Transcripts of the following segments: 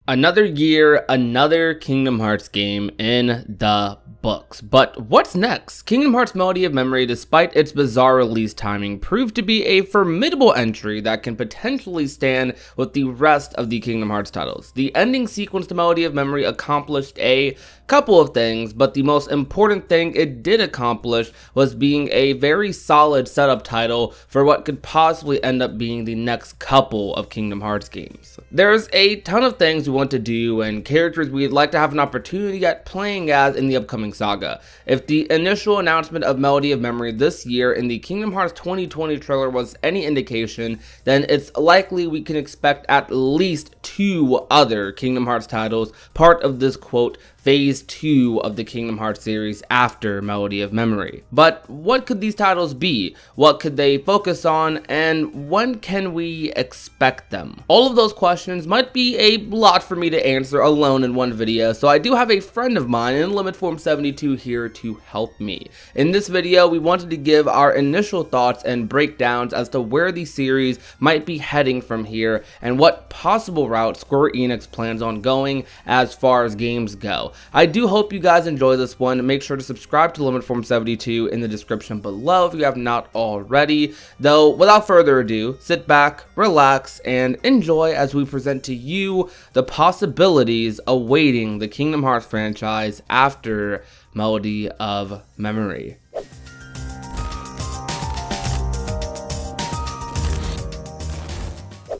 Another year, another Kingdom Hearts game in the books. But what's next? Kingdom Hearts Melody of Memory, despite its bizarre release timing, proved to be a formidable entry that can potentially stand with the rest of the Kingdom Hearts titles. The ending sequence to Melody of Memory accomplished a couple of things, but the most important thing it did accomplish was being a very solid setup title for what could possibly end up being the next couple of Kingdom Hearts games. There's a ton of things we want to do and characters we'd like to have an opportunity at playing as in the upcoming saga. If the initial announcement of Melody of Memory this year in the Kingdom Hearts 2020 trailer was any indication, then it's likely we can expect at least 2 other Kingdom Hearts titles part of this quote Phase 2 of the Kingdom Hearts series after Melody of Memory. But what could these titles be? What could they focus on? And when can we expect them? All of those questions might be a lot for me to answer alone in one video, so I do have a friend of mine in LimitForm72 here to help me. In this video, we wanted to give our initial thoughts and breakdowns as to where the series might be heading from here and what possible route Square Enix plans on going as far as games go. I do hope you guys enjoy this one. Make sure to subscribe to LimitForm72 in the description below if you have not already. Though, without further ado, sit back, relax, and enjoy as we present to you the possibilities awaiting the Kingdom Hearts franchise after Melody of Memory.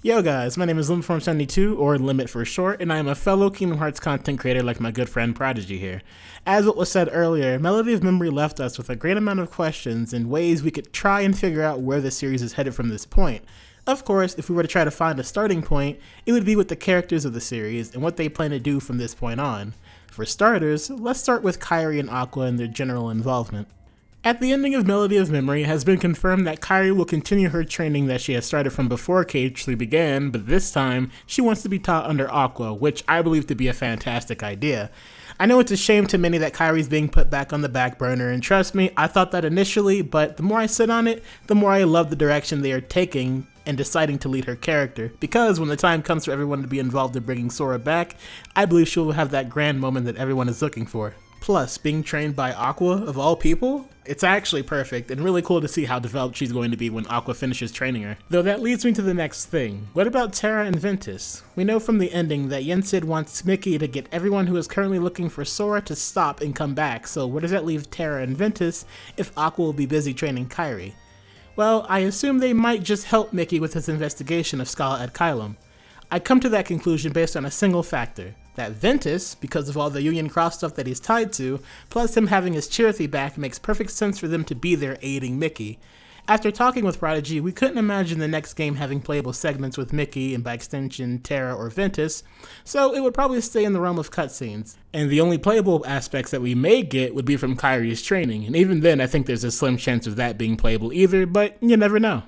Yo guys, my name is LimitForm72, or Limit for short, and I am a fellow Kingdom Hearts content creator like my good friend Prodigy here. As what was said earlier, Melody of Memory left us with a great amount of questions and ways we could try and figure out where the series is headed from this point. Of course, if we were to try to find a starting point, it would be with the characters of the series and what they plan to do from this point on. For starters, let's start with Kairi and Aqua and their general involvement. At the ending of Melody of Memory, it has been confirmed that Kairi will continue her training that she has started from before KH3 began, but this time, she wants to be taught under Aqua, which I believe to be a fantastic idea. I know it's a shame to many that Kairi's being put back on the back burner, and trust me, I thought that initially, but the more I sit on it, the more I love the direction they are taking and deciding to lead her character, because when the time comes for everyone to be involved in bringing Sora back, I believe she will have that grand moment that everyone is looking for. Plus, being trained by Aqua, of all people, it's actually perfect and really cool to see how developed she's going to be when Aqua finishes training her. Though that leads me to the next thing. What about Terra and Ventus? We know from the ending that Yensid wants Mickey to get everyone who is currently looking for Sora to stop and come back, so where does that leave Terra and Ventus if Aqua will be busy training Kairi? Well, I assume they might just help Mickey with his investigation of Scala ad Caelum. I come to that conclusion based on a single factor. That Ventus, because of all the Union Cross stuff that he's tied to, plus him having his Chirithy back, makes perfect sense for them to be there aiding Mickey. After talking with Prodigy, we couldn't imagine the next game having playable segments with Mickey and by extension Terra or Ventus, so it would probably stay in the realm of cutscenes. And the only playable aspects that we may get would be from Kairi's training, and even then I think there's a slim chance of that being playable either, but you never know.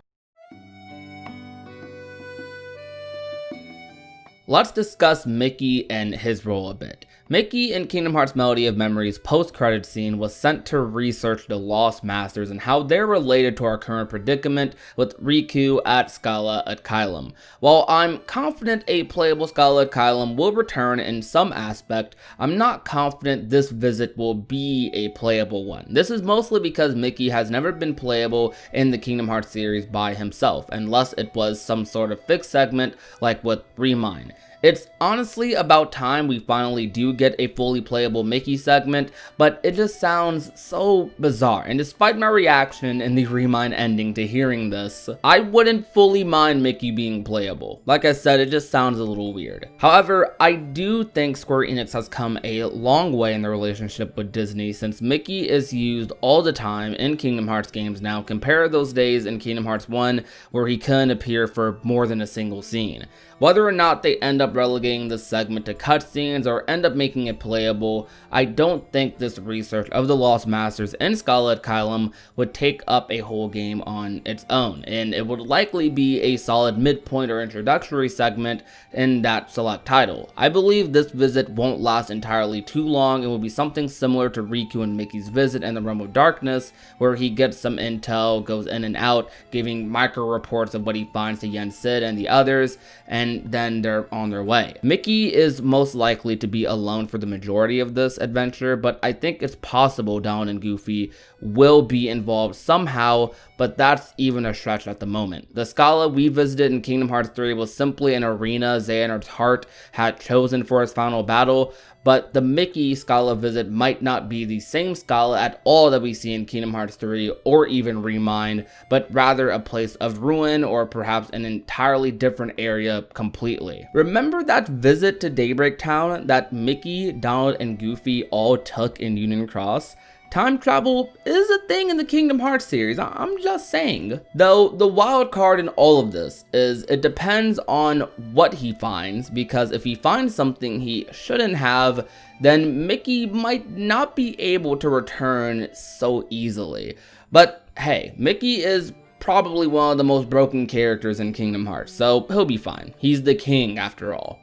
Let's discuss Mickey and his role a bit. Mickey in Kingdom Hearts Melody of Memory's post-credit scene was sent to research the Lost Masters and how they're related to our current predicament with Riku at Scala ad Caelum. While I'm confident a playable Scala ad Caelum will return in some aspect, I'm not confident this visit will be a playable one. This is mostly because Mickey has never been playable in the Kingdom Hearts series by himself, unless it was some sort of fixed segment like with Remind. It's honestly about time we finally do get a fully playable Mickey segment, but it just sounds so bizarre, and despite my reaction in the Remind ending to hearing this, I wouldn't fully mind Mickey being playable. Like I said, it just sounds a little weird. However, I do think Square Enix has come a long way in their relationship with Disney, since Mickey is used all the time in Kingdom Hearts games now. Compare those days in Kingdom Hearts 1 where he couldn't appear for more than a single scene. Whether or not they end up relegating this segment to cutscenes or end up making it playable, I don't think this research of the Lost Masters in Scala ad Caelum would take up a whole game on its own, and it would likely be a solid midpoint or introductory segment in that select title. I believe this visit won't last entirely too long and will be something similar to Riku and Mickey's visit in the Realm of Darkness, where he gets some intel, goes in and out, giving micro reports of what he finds to Yensid and the others, and and then they're on their way. Mickey is most likely to be alone for the majority of this adventure, but I think it's possible Donald and Goofy will be involved somehow, but that's even a stretch at the moment. The Scala we visited in Kingdom Hearts 3 was simply an arena Xehanort's heart had chosen for his final battle, but the Mickey Scala visit might not be the same Scala at all that we see in Kingdom Hearts 3 or even Remind, but rather a place of ruin or perhaps an entirely different area completely. Remember that visit to Daybreak Town that Mickey, Donald, and Goofy all took in Union Cross? Time travel is a thing in the Kingdom Hearts series, I'm just saying. Though the wild card in all of this is it depends on what he finds, because if he finds something he shouldn't have, then Mickey might not be able to return so easily. But hey, Mickey is probably one of the most broken characters in Kingdom Hearts, so he'll be fine. He's the king after all.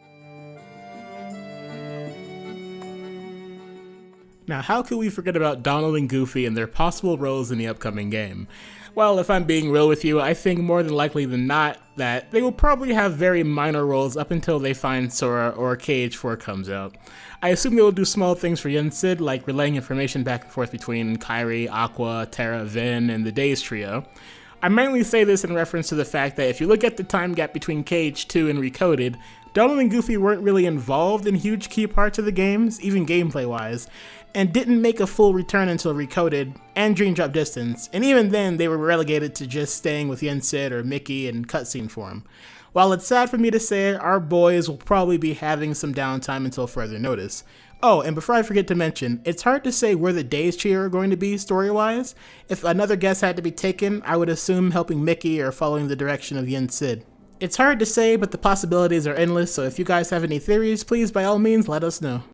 Now, how could we forget about Donald and Goofy and their possible roles in the upcoming game? Well, if I'm being real with you, I think more than likely than not that they will probably have very minor roles up until they find Sora or KH4 comes out. I assume they will do small things for Yen Sid, like relaying information back and forth between Kairi, Aqua, Terra, Vin, and the Days trio. I mainly say this in reference to the fact that if you look at the time gap between KH2 and Recoded, Donald and Goofy weren't really involved in huge key parts of the games, even gameplay-wise, and didn't make a full return until Recoded and Dream Drop Distance, and even then they were relegated to just staying with Yen Sid or Mickey in cutscene form. While it's sad for me to say, our boys will probably be having some downtime until further notice. Oh, and before I forget to mention, it's hard to say where the Days trio are going to be story-wise. If another guess had to be taken, I would assume helping Mickey or following the direction of Yen Sid. It's hard to say, but the possibilities are endless, so if you guys have any theories, please by all means let us know.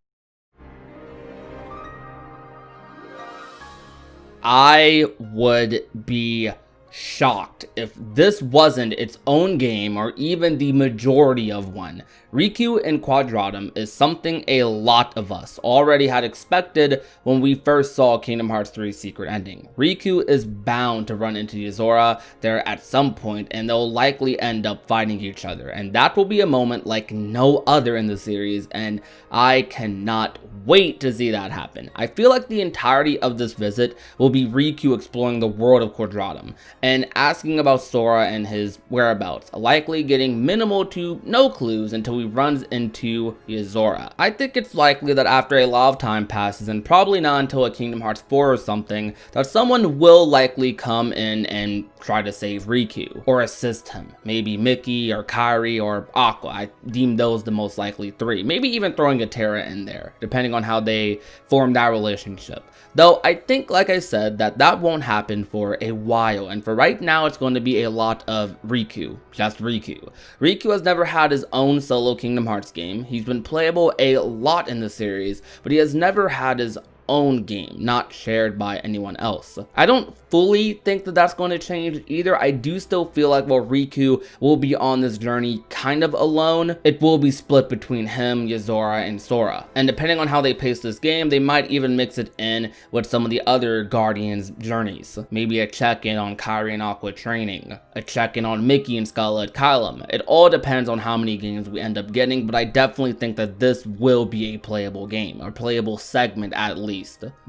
I would be shocked if this wasn't its own game or even the majority of one. Riku in Quadratum is something a lot of us already had expected when we first saw Kingdom Hearts 3's secret ending. Riku is bound to run into Yozora there at some point, and they'll likely end up fighting each other, and that will be a moment like no other in the series, and I cannot wait to see that happen. I feel like the entirety of this visit will be Riku exploring the world of Quadratum and asking about Sora and his whereabouts, likely getting minimal to no clues until he runs into Yozora. I think it's likely that after a lot of time passes, and probably not until a Kingdom Hearts 4 or something, that someone will likely come in and try to save Riku or assist him. Maybe Mickey or Kairi or Aqua. I deem those the most likely three. Maybe even throwing a Terra in there, depending on how they form that relationship. Though I think, like I said, that won't happen for a while, and for right now it's going to be a lot of Riku, just Riku. Riku has never had his own solo Kingdom Hearts game. He's been playable a lot in the series, but he has never had his own game, not shared by anyone else. I don't fully think that that's going to change either. I do still feel like while Riku will be on this journey kind of alone, it will be split between him, Yozora, and Sora. And depending on how they pace this game, they might even mix it in with some of the other Guardians' journeys. Maybe a check-in on Kairi and Aqua training, a check-in on Mickey and Skull at Kylum. It all depends on how many games we end up getting, but I definitely think that this will be a playable game, or playable segment at least.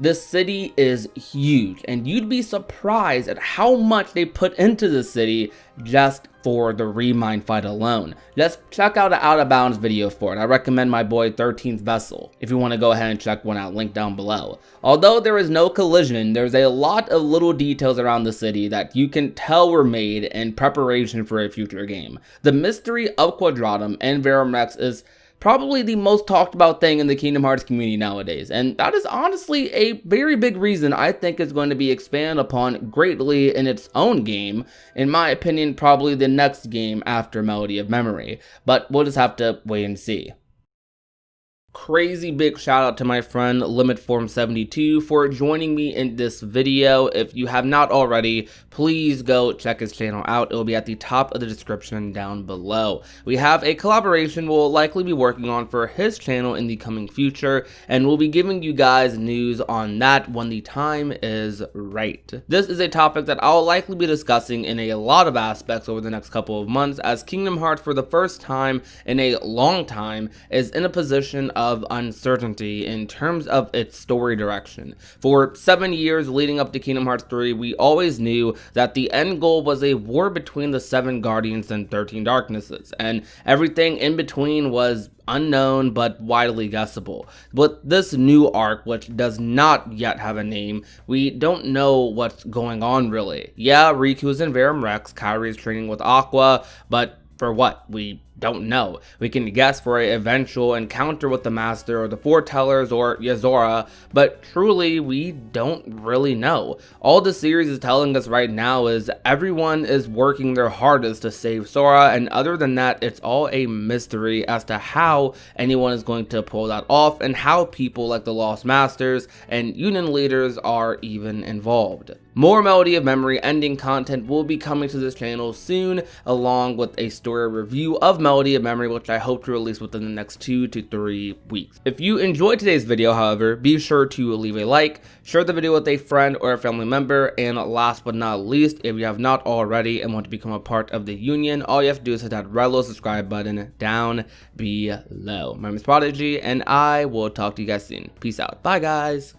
This city is huge, and you'd be surprised at how much they put into the city just for the Remind fight alone. Just check out an Out of Bounds video for it. I recommend my boy 13th Vessel if you want to go ahead and check one out, link down below. Although there is no collision, there's a lot of little details around the city that you can tell were made in preparation for a future game. The mystery of Quadratum and Verum Rex is probably the most talked about thing in the Kingdom Hearts community nowadays, and that is honestly a very big reason I think it's going to be expanded upon greatly in its own game. In my opinion, probably the next game after Melody of Memory, but we'll just have to wait and see. crazy big shout out to my friend LimitForm72 for joining me in this video. If you have not already, please go check his channel out. It will be at the top of the description down below. We have a collaboration we'll likely be working on for his channel in the coming future, and we'll be giving you guys news on that when the time is right. This is a topic that I'll likely be discussing in a lot of aspects over the next couple of months, as Kingdom Hearts for the first time in a long time is in a position of uncertainty in terms of its story direction. For 7 years leading up to Kingdom Hearts 3, we always knew that the end goal was a war between the 7 Guardians and 13 Darknesses, and everything in between was unknown but widely guessable. With this new arc, which does not yet have a name, we don't know what's going on really. Yeah, Riku is in Verum Rex, Kairi is training with Aqua, but for what? We don't know. We can guess for an eventual encounter with the Master or the Foretellers or Yozora, but truly we don't really know. All the series is telling us right now is everyone is working their hardest to save Sora, and other than that, it's all a mystery as to how anyone is going to pull that off and how people like the Lost Masters and Union leaders are even involved. More Melody of Memory ending content will be coming to this channel soon, along with a story review of Melody of Memory, which I hope to release within the next 2 to 3 weeks. If you enjoyed today's video, however, be sure to leave a like, share the video with a friend or a family member, and last but not least, if you have not already and want to become a part of the Union, all you have to do is hit that red little subscribe button down below. My name is Prodigy, and I will talk to you guys soon. Peace out. Bye, guys.